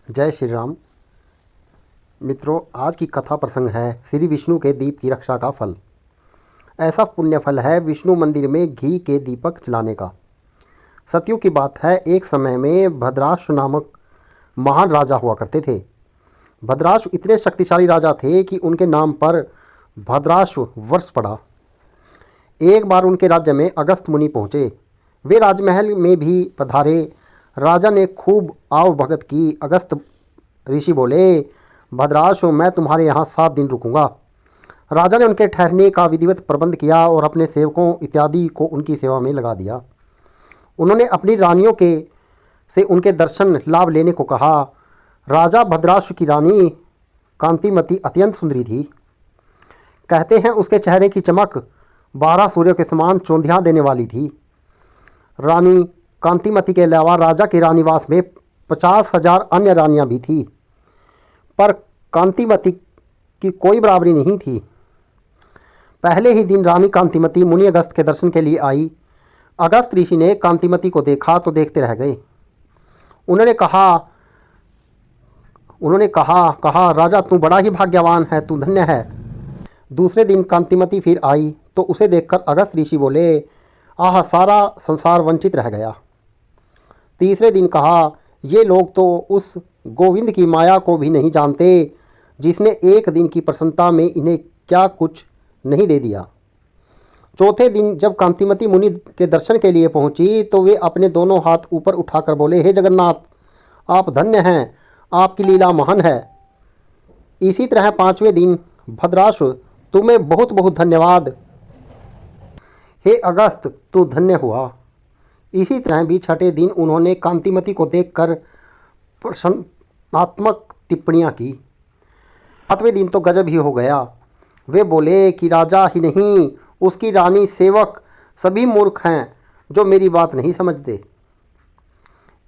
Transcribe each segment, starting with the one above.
जय श्री राम। मित्रों, आज की कथा प्रसंग है श्री विष्णु के दीप की रक्षा का फल। ऐसा पुण्य फल है विष्णु मंदिर में घी के दीपक जलाने का। सत्युग की बात है, एक समय में भद्राश्व नामक महान राजा हुआ करते थे। भद्राश्व इतने शक्तिशाली राजा थे कि उनके नाम पर भद्राश्व वर्ष पड़ा। एक बार उनके राज्य में अगस्त मुनि पहुँचे। वे राजमहल में भी पधारे। राजा ने खूब आव भगत की। अगस्त ऋषि बोले, भद्राश्व, मैं तुम्हारे यहाँ 7 दिन रुकूंगा। राजा ने उनके ठहरने का विधिवत प्रबंध किया और अपने सेवकों इत्यादि को उनकी सेवा में लगा दिया। उन्होंने अपनी रानियों के से उनके दर्शन लाभ लेने को कहा। राजा भद्राश्व की रानी कांतिमती अत्यंत सुंदरी थी। कहते हैं उसके चेहरे की चमक 12 सूर्यों के समान चौंधियाँ देने वाली थी। रानी कांतिमती के अलावा राजा के रानीवास में 50,000 अन्य रानियां भी थी, पर कांतिमती की कोई बराबरी नहीं थी। पहले ही दिन रानी कांतिमती मुनि अगस्त के दर्शन के लिए आई। अगस्त ऋषि ने कांतिमती को देखा तो देखते रह गए। उन्होंने कहा, राजा, तू बड़ा ही भाग्यवान है, तू धन्य है। दूसरे दिन कांतिमती फिर आई तो उसे देखकर अगस्त ऋषि बोले, आह, सारा संसार वंचित रह गया। तीसरे दिन कहा, ये लोग तो उस गोविंद की माया को भी नहीं जानते जिसने एक दिन की प्रसन्नता में इन्हें क्या कुछ नहीं दे दिया। चौथे दिन जब कांतिमती मुनि के दर्शन के लिए पहुंची तो वे अपने दोनों हाथ ऊपर उठाकर बोले, हे जगन्नाथ, आप धन्य हैं, आपकी लीला महान है। इसी तरह 5वें दिन, भद्राश्व, तुम्हें बहुत बहुत धन्यवाद। हे अगस्त, तू धन्य हुआ। इसी तरह भी 6ठे दिन उन्होंने कांतिमती को देखकर प्रशंसात्मक टिप्पणियां की। 7वें दिन तो गजब ही हो गया। वे बोले कि राजा ही नहीं, उसकी रानी, सेवक सभी मूर्ख हैं जो मेरी बात नहीं समझते।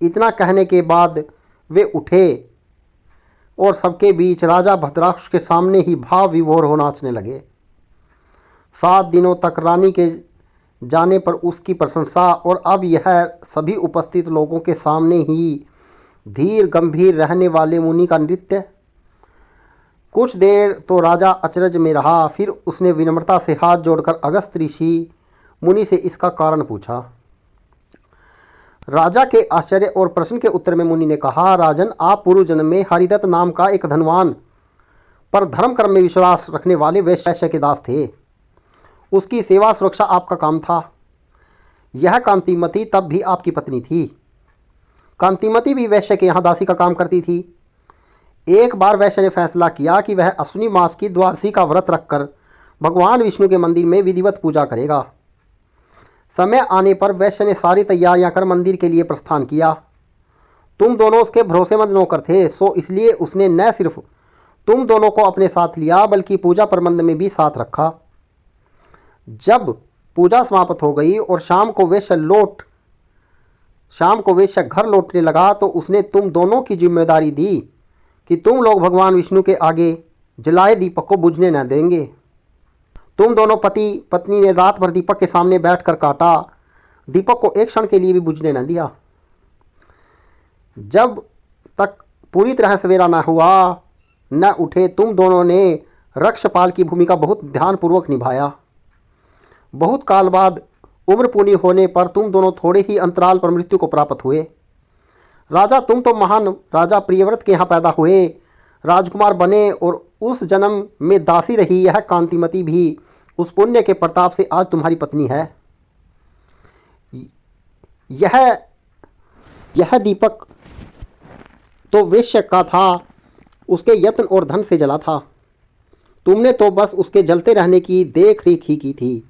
इतना कहने के बाद वे उठे और सबके बीच राजा भद्राश्व के सामने ही भाव विभोर हो नाचने लगे। 7 दिनों तक रानी के जाने पर उसकी प्रशंसा, और अब यह सभी उपस्थित लोगों के सामने ही धीर गंभीर रहने वाले मुनि का नृत्य। कुछ देर तो राजा अचरज में रहा, फिर उसने विनम्रता से हाथ जोड़कर अगस्त ऋषि मुनि से इसका कारण पूछा। राजा के आश्चर्य और प्रश्न के उत्तर में मुनि ने कहा, राजन, आप पूर्व जन्म में हरिदत्त नाम का एक धनवान पर धर्म कर्म में विश्वास रखने वाले वैश्य के दास थे। उसकी सेवा सुरक्षा आपका काम था। यह कांतिमती तब भी आपकी पत्नी थी। कांतिमती भी वैश्य के यहाँ दासी का काम करती थी। एक बार वैश्य ने फैसला किया कि वह अश्विनी मास की द्वादशी का व्रत रखकर भगवान विष्णु के मंदिर में विधिवत पूजा करेगा। समय आने पर वैश्य ने सारी तैयारियां कर मंदिर के लिए प्रस्थान किया। तुम दोनों उसके भरोसेमंद नौकर थे, सो इसलिए उसने न सिर्फ तुम दोनों को अपने साथ लिया बल्कि पूजा प्रबंध में भी साथ रखा। जब पूजा समाप्त हो गई और शाम को वैश्य घर लौटने लगा तो उसने तुम दोनों की जिम्मेदारी दी कि तुम लोग भगवान विष्णु के आगे जलाए दीपक को बुझने न देंगे। तुम दोनों पति पत्नी ने रात भर दीपक के सामने बैठकर काटा, दीपक को एक क्षण के लिए भी बुझने न दिया। जब तक पूरी तरह सवेरा न हुआ, न उठे, तुम दोनों ने रक्षपाल की भूमिका बहुत ध्यानपूर्वक निभाया। बहुत काल बाद उम्र पूरी होने पर तुम दोनों थोड़े ही अंतराल पर मृत्यु को प्राप्त हुए। राजा, तुम तो महान राजा प्रियव्रत के यहाँ पैदा हुए, राजकुमार बने, और उस जन्म में दासी रही यह कांतिमती भी उस पुण्य के प्रताप से आज तुम्हारी पत्नी है। यह दीपक तो वैश्य का था, उसके यत्न और धन से जला था। तुमने तो बस उसके जलते रहने की देख रेख ही की थी।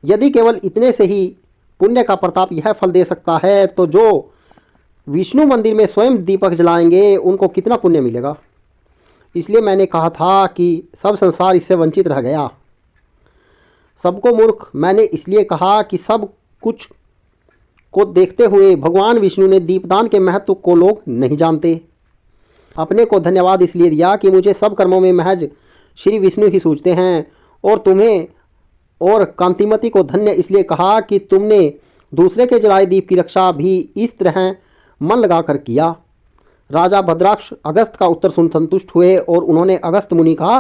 यदि केवल इतने से ही पुण्य का प्रताप यह फल दे सकता है तो जो विष्णु मंदिर में स्वयं दीपक जलाएंगे उनको कितना पुण्य मिलेगा। इसलिए मैंने कहा था कि सब संसार इससे वंचित रह गया। सबको मूर्ख मैंने इसलिए कहा कि सब कुछ को देखते हुए भगवान विष्णु ने दीपदान के महत्व को लोग नहीं जानते। अपने को धन्यवाद इसलिए दिया कि मुझे सब कर्मों में महज श्री विष्णु ही सूझते हैं, और तुम्हें और कांतिमती को धन्य इसलिए कहा कि तुमने दूसरे के जलाए दीप की रक्षा भी इस तरह मन लगाकर किया। राजा भद्राक्ष अगस्त का उत्तर सुन संतुष्ट हुए और उन्होंने अगस्त मुनि का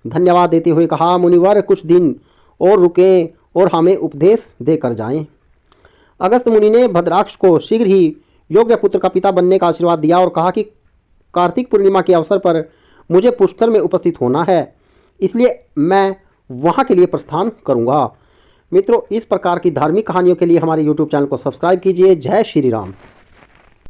धन्यवाद देते हुए कहा, मुनिवर कुछ दिन और रुकें और हमें उपदेश देकर जाएं। अगस्त मुनि ने भद्राक्ष को शीघ्र ही योग्य पुत्र का पिता बनने का आशीर्वाद दिया और कहा कि कार्तिक पूर्णिमा के अवसर पर मुझे पुष्कर में उपस्थित होना है, इसलिए मैं वहाँ के लिए प्रस्थान करूँगा। मित्रों, इस प्रकार की धार्मिक कहानियों के लिए हमारे YouTube चैनल को सब्सक्राइब कीजिए। जय श्री राम।